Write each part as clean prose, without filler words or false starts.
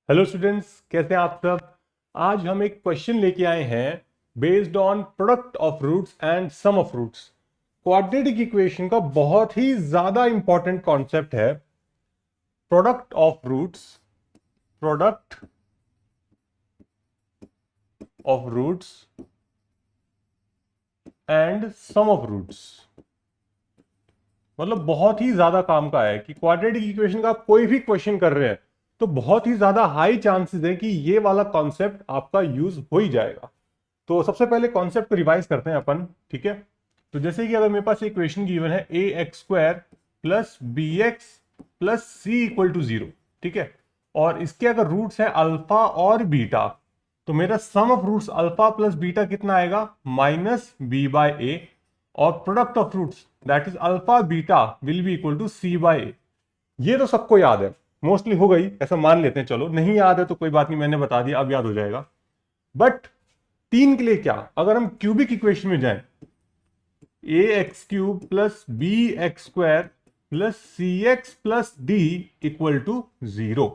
Hello students, कैसे हैं आप सब। आज हम एक क्वेश्चन लेके आए हैं based on product of roots and sum of roots. Quadratic equation का बहुत ही ज्यादा इंपॉर्टेंट कॉन्सेप्ट है product of roots. Product of roots and sum of roots. मतलब बहुत ही ज्यादा काम का है कि क्वाड्रेटिक इक्वेशन का आप कोई भी क्वेश्चन कर रहे हैं तो बहुत ही ज्यादा हाई चांसेस है कि ये वाला कॉन्सेप्ट आपका यूज हो ही जाएगा। तो सबसे पहले कॉन्सेप्ट को रिवाइज करते हैं अपन, ठीक है। तो जैसे कि अगर मेरे पास इक्वेशन गिवन है A x square plus B X plus C equal to 0, ठीक है। और इसके अगर रूट्स हैं अल्फा और बीटा, तो मेरा sum of roots alpha plus beta कितना आएगा, माइनस बी बाय ए। और product of roots that is alpha beta will be equal to C by A. ये तो सबको याद है, मोस्टली हो गई, ऐसा मान लेते हैं। चलो नहीं याद है तो कोई बात नहीं, मैंने बता दिया, अब याद हो जाएगा। बट तीन के लिए क्या, अगर हम क्यूबिक इक्वेशन में जाएं, A X cube plus B X square plus C X plus D equal to 0,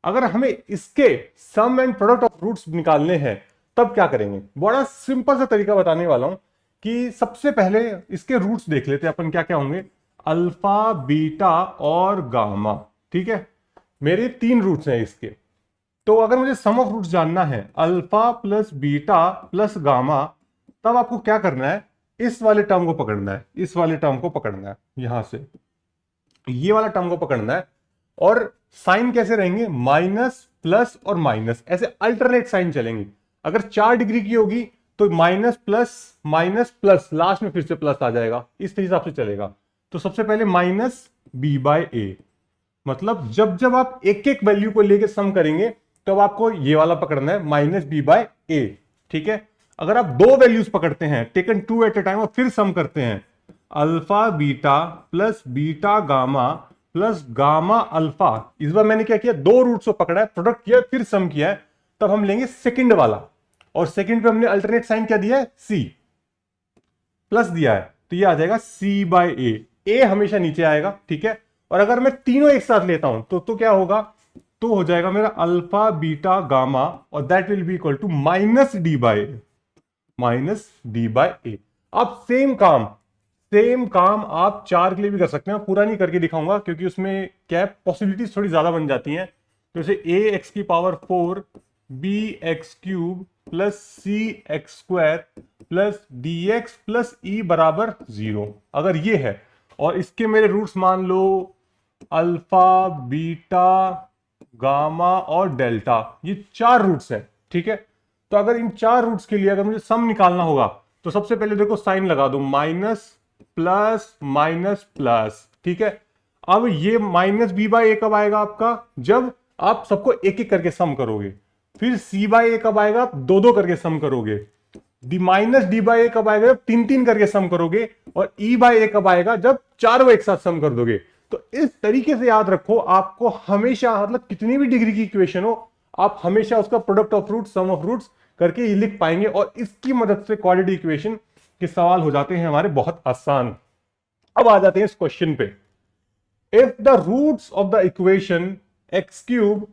अगर हमें इसके sum and product of roots निकालने हैं तब क्या करेंगे। बड़ा सिंपल सा तरीका बताने वाला हूं कि सबसे पहले इसके रूट्स देख लेते हैं अपन, क्या क्या होंगे, अल्फा बीटा और गामा, ठीक है। मेरे तीन रूट्स हैं इसके। तो अगर मुझे सम ऑफ रूट्स जानना है alpha plus beta plus gamma, तब आपको क्या करना है, इस वाले टर्म को पकड़ना है, इस वाले टर्म को पकड़ना है, यहां से ये वाला टर्म को पकड़ना है। और साइन कैसे रहेंगे, माइनस प्लस और माइनस, ऐसे अल्टरनेट साइन चलेंगे। अगर 4 डिग्री की होगी तो माइनस प्लस लास्ट में फिर से प्लस आ जाएगा, इस हिसाब से चलेगा। तो सबसे पहले माइनस बी बाय ए, मतलब जब जब आप एक एक वैल्यू को लेके सम करेंगे तो आपको ये वाला पकड़ना है, माइनस बी बाय ए, ठीक है। अगर आप दो वैल्यूज पकड़ते हैं taken two at a time और फिर सम करते हैं, alpha beta plus beta gamma plus gamma alpha, इस बार मैंने क्या किया, दो रूट्स को पकड़ा है, प्रोडक्ट किया फिर सम किया है, तब हम लेंगे सेकंड वाला। और सेकंड पे हमने अल्टरनेट साइन क्या दिया है, सी प्लस दिया है, तो ये आ जाएगा सी बाय ए हमेशा नीचे आएगा, ठीक है। और अगर मैं तीनों एक साथ लेता हूं तो क्या होगा, तो हो जाएगा मेरा अल्फा बीटा गामा और that will be equal to minus D by A. अब सेम काम आप 4 के लिए भी कर सकते हैं, पूरा नहीं करके दिखाऊंगा क्योंकि उसमें क्या है, पॉसिबिलिटीज थोड़ी ज्यादा बन जाती हैं। तो जैसे ए एक्स की power 4 B X cube plus C X square plus D X plus E बराबर 0, अगर ये है और इसके मेरे रूट्स मान लो अल्फा बीटा गामा और डेल्टा, ये 4 रूट्स हैं, ठीक है। तो अगर इन 4 रूट्स के लिए अगर मुझे सम निकालना होगा तो सबसे पहले देखो साइन लगा दो, माइनस माइनस प्लस, ठीक है। अब ये माइनस बी बाय ए कब आएगा आपका, जब आप सबको एक एक करके सम करोगे। फिर सी बाय ए कब आएगा, आप दो दो करके सम करोगे। डी माइनस डी बाय ए कब आएगा, जब तीन तीन करके सम करोगे। और ई बाय ए कब आएगा, जब चारों एक साथ सम कर दोगे। तो इस तरीके से याद रखो, आपको हमेशा, मतलब कितनी भी डिग्री की इक्वेशन हो, आप हमेशा उसका product of roots sum of roots करके ये लिख पाएंगे। और इसकी मदद से क्वाड्रेटिक इक्वेशन के सवाल हो जाते हैं हमारे बहुत आसान। अब आ जाते हैं इस क्वेश्चन पे, if the roots of the equation x cube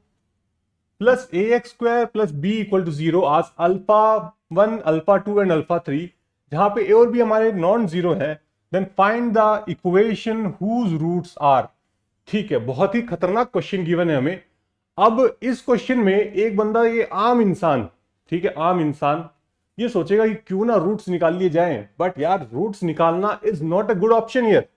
plus A x square plus b equal to 0 आज अल्फा 1 अल्फा 2 एंड अल्फा 3, जहां पे ए और बी हमारे नॉन जीरो है, then find the equation whose roots are. ठीक है, बहुत ही खतरनाक क्वेश्चन गिवन है हमें। अब इस क्वेश्चन में एक बंदा, ये आम इंसान, ठीक है, आम इंसान ये सोचेगा कि क्यों ना रूट्स निकाल लिए जाएं, बट यार रूट्स निकालना is not a good option here.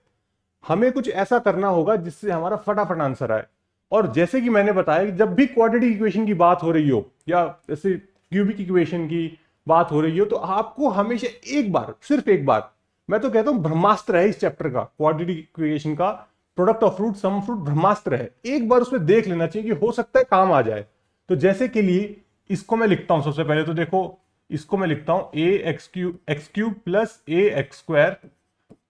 हमें कुछ ऐसा करना होगा जिससे हमारा फटाफट आंसर आए। और जैसे कि मैंने बताया कि जब भी क्वाड्रेटिक इक्वेशन की बात हो रही हो या जैसे क्यूबिक इक्वेशन की बात हो रही हो, तो आपको हमेशा एक बार, सिर्फ एक बार, मैं तो कहता हूं ब्रह्मास्त्र है इस चैप्टर का, क्वाड्रेटिक इक्वेशन का product of root sum of root ब्रह्मास्त्र है। एक बार उसमें देख लेना चाहिए कि हो सकता है काम आ जाए। तो जैसे के लिए इसको मैं लिखता हूं, सबसे पहले तो देखो इसको मैं लिखता हूं A X cube plus A x square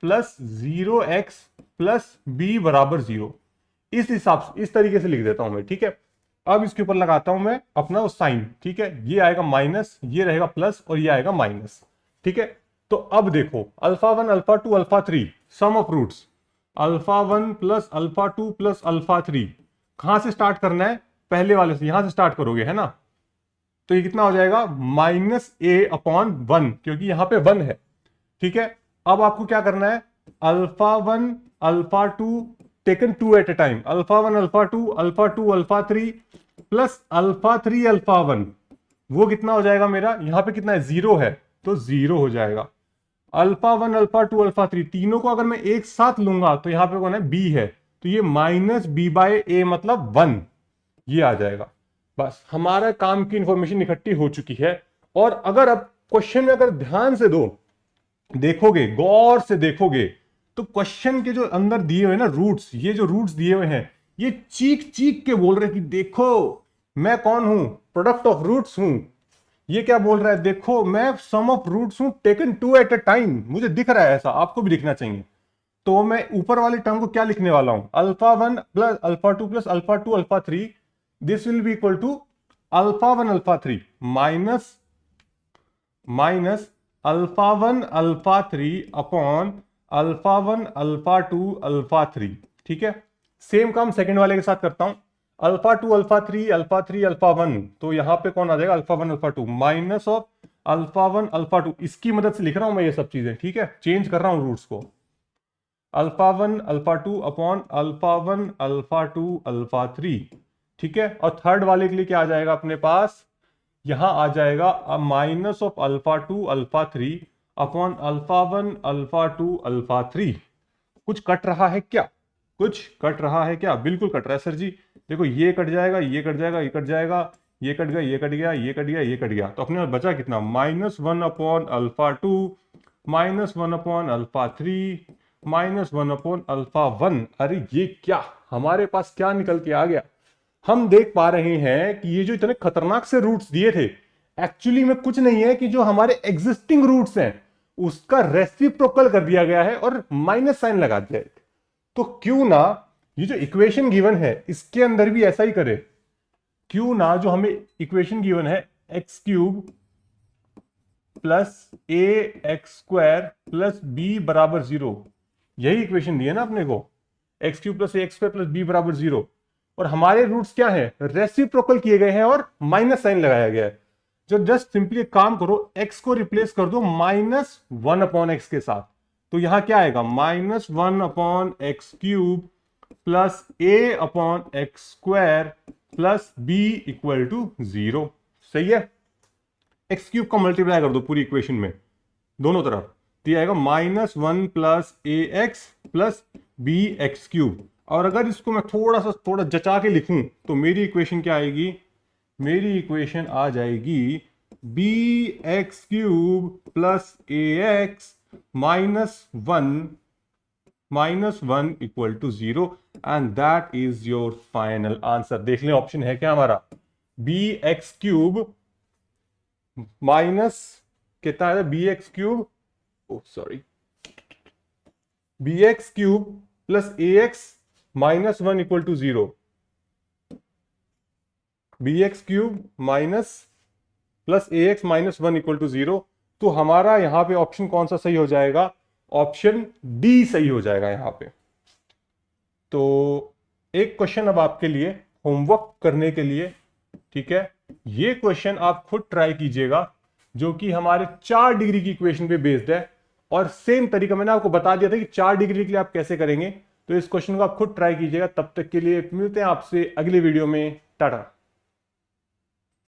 plus 0x plus B बराबर 0, इस हिसाब से इस तरीके से लिख देता हूं मैं, ठीक है। अब इसके ऊपर लगाता हूं मैं अपना साइन, ठीक है। ये आएगा माइनस, ये रहेगा प्लस और ये आएगा माइनस, ठीक है। तो अब देखो alpha 1 alpha 2 alpha 3 sum of roots, alpha 1 plus alpha 2 plus alpha 3, कहां से स्टार्ट करना है, पहले वाले से यहां से स्टार्ट करोगे, है ना, तो ये कितना हो जाएगा -a/1, क्योंकि यहां पे 1 है। ठीक है, अब आपको क्या करना है, α1 α2 taken 2 at a time, α1 α2 α2 α3 plus α3 α1, वो कितना हो जाएगा मेरा, यहां पे कितना है 0 है, तो 0 हो जाएगा। α1 α2 α3 तीनों को अगर मैं एक साथ लूंगा तो यहां पे कौन है, b है, तो ये -b/a मतलब 1, ये आ जाएगा। बस हमारा काम की इंफॉर्मेशन इकट्ठी हो चुकी है। और अगर अब क्वेश्चन में अगर ध्यान से देखोगे, गौर से देखोगे, तो क्वेश्चन के जो अंदर दिए हुए ना रूट्स, ये जो रूट्स दिए हुए हैं, ये चीख चीख के बोल रहे हैं कि देखो मैं कौन हूं, प्रोडक्ट ऑफ रूट्स हूं। ये क्या बोल रहा है, देखो मैं सम ऑफ रूट्स हूं टेकन 2 एट अ टाइम, मुझे दिख रहा है ऐसा, आपको भी दिखना चाहिए। तो मैं ऊपर वाले टर्म को क्या लिखने वाला हूं, α1 plus α2 plus α2 α3, this will be equal to α1 α3 minus α1 α3 upon α1 α2 α3। ठीक है, सेम काम सेकंड वाले के साथ करता हूं, α2 α3 α3 α1, तो यहां पे कौन आ जाएगा, α1 α2 माइनस ऑफ α1 α2, इसकी मदद से लिख रहा हूं मैं ये सब चीजें। ठीक है, चेंज कर रहा हूं रूट्स को, α1 α2 अपॉन α1 α2 α3। ठीक है, और थर्ड वाले के लिए क्या आ जाएगा अपने पास, यहां आ जाएगा माइनस ऑफ α2 α3 अपॉन α1 α2 α3। कुछ कट रहा है क्या, कुछ कट रहा है क्या, बिल्कुल कट रहा है सर जी। देखो ये कट जाएगा, ये कट जाएगा, ये कट जाएगा, ये कट गया, ये कट गया, ये कट गया, ये कट गया, तो अपने पास बचा कितना, -1 अपॉन α2 -1 अपॉन α3 -1 अपॉन α1। अरे ये क्या, हमारे पास क्या निकल के आ गया, हम देख पा रहे हैं कि ये जो इतने खतरनाक से रूट्स दिए थे, एक्चुअली में कुछ नहीं है कि जो हमारे एग्जिस्टिंग रूट्स हैं उसका रेसिप्रोकल कर दिया गया है और माइनस साइन लगा दिया है। तो क्यों ना ये जो इक्वेशन गिवन है इसके अंदर भी ऐसा ही करे, क्यों ना जो हमें इक्वेशन गिवन है x³ plus ax² plus b बराबर 0, यही इक्वेशन दी है ना अपने को, x³ plus ax² plus b बराबर 0, और हमारे रूट्स क्या है, रेसिप्रोकल किए गए हैं और माइनस साइन लगाया गया है। जो जस्ट सिंपली एक काम करो, x को रिप्लेस कर दो -1 अपॉन x के साथ, तो यहां क्या आएगा, -1 upon x³ plus a upon x² plus b equal to 0। सही है, x³ का मल्टीप्लाई कर दो पूरी इक्वेशन में दोनों तरफ, तो ये आएगा -1 प्लस ax प्लस bx³। और अगर इसको मैं थोड़ा जचा के लिखूं तो मेरी इक्वेशन क्या आएगी, मेरी इक्वेशन आ जाएगी bx³ plus ax -1 equal to 0, and that is your final answer. देख लें ऑप्शन है क्या हमारा, bx³ माइनस कितना है, bx³ bx³ plus ax -1 equal to 0, bx³ minus plus ax -1 equal to 0। तो हमारा यहां पे ऑप्शन कौन सा सही हो जाएगा, ऑप्शन डी सही हो जाएगा यहां पे। तो एक क्वेश्चन अब आपके लिए होमवर्क करने के लिए, ठीक है, ये क्वेश्चन आप खुद ट्राई कीजिएगा, जो कि हमारे 4 डिग्री की इक्वेशन पे बेस्ड है, और सेम तरीका मैंने आपको बता दिया था कि 4 डिग्री के लिए आप कैसे करेंगे। तो इस क्वेश्चन को आप खुद ट्राई कीजिएगा। तब तक के लिए मिलते हैं आपसे अगले वीडियो में, टाटा।